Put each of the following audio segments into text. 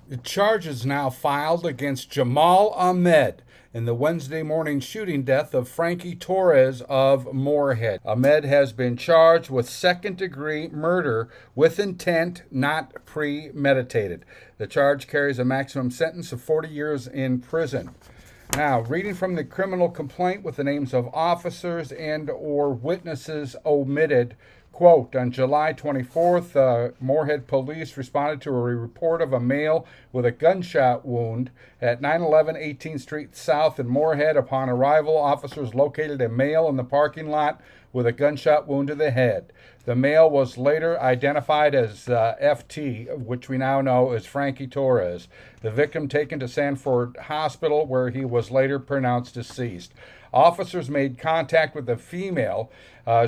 The charge is now filed against Jamal Ahmed in the Wednesday morning shooting death of Franky Torres of Moorhead. Ahmed has been charged with second-degree murder with intent, not premeditated. The charge carries a maximum sentence of 40 years in prison. Now, reading from the criminal complaint with the names of officers and or witnesses omitted. Quote, on July 24th, Moorhead police responded to a report of a male with a gunshot wound at 911 18th Street South in Moorhead. Upon arrival, officers located a male in the parking lot with a gunshot wound to the head. The male was later identified as FT, which we now know as Franky Torres. The victim taken to Sanford Hospital, where he was later pronounced deceased. Officers made contact with the female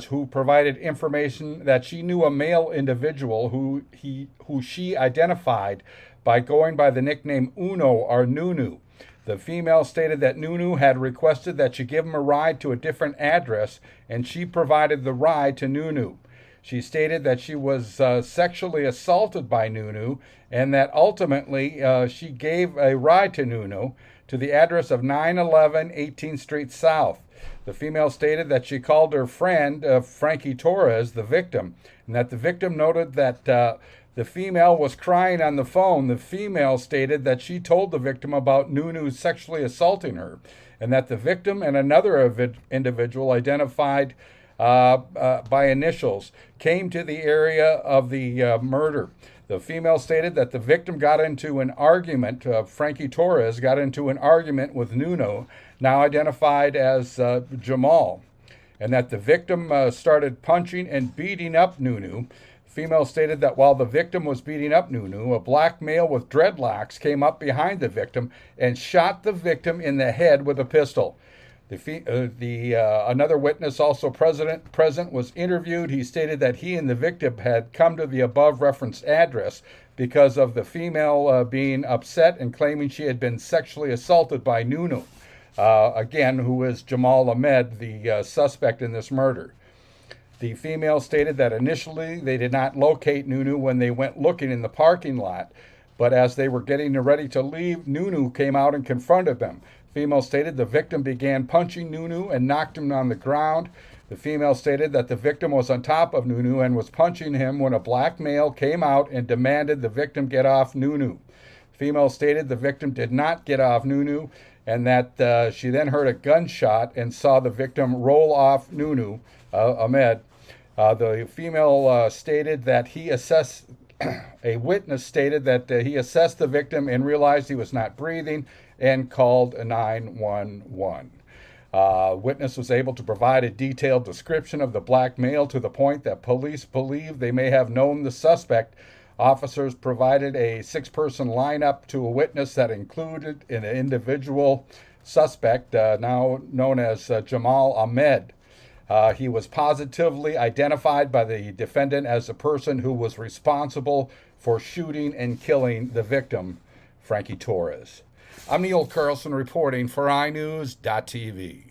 who provided information that she knew a male individual who she identified by going by the nickname Uno or Nunu. The female stated that Nunu had requested that she give him a ride to a different address, and she provided the ride to Nunu. She stated that she was sexually assaulted by Nunu and that ultimately she gave a ride to Nunu to the address of 911 18th Street South. The female stated that she called her friend, Franky Torres, the victim, and that the victim noted that the female was crying on the phone. The female stated that she told the victim about Nunu sexually assaulting her, and that the victim and another individual identified by initials came to the area of the murder. The female stated that the victim got into an argument, Franky Torres got into an argument with Nuno, now identified as Jamal, and that the victim started punching and beating up Nunu. Female stated that while the victim was beating up Nunu, a black male with dreadlocks came up behind the victim and shot the victim in the head with a pistol. Another witness, also present, was interviewed. He stated that he and the victim had come to the above referenced address because of the female being upset and claiming she had been sexually assaulted by Nunu, again, who is Jamal Ahmed, the suspect in this murder. The female stated that initially they did not locate Nunu when they went looking in the parking lot, but as they were getting ready to leave, Nunu came out and confronted them. Female stated the victim began punching Nunu and knocked him on the ground. The female stated that the victim was on top of Nunu and was punching him when a black male came out and demanded the victim get off Nunu. Female stated the victim did not get off Nunu and that she then heard a gunshot and saw the victim roll off Nunu, Ahmed. The female stated that he assessed a witness stated that he assessed the victim and realized he was not breathing and called 911. Witness was able to provide a detailed description of the black male to the point that police believe they may have known the suspect. Officers provided a 6-person lineup to a witness that included an individual suspect, now known as Jamal Ahmed. He was positively identified by the defendant as the person who was responsible for shooting and killing the victim, Franky Torres. I'm Neil Carlson reporting for iNewZ.TV.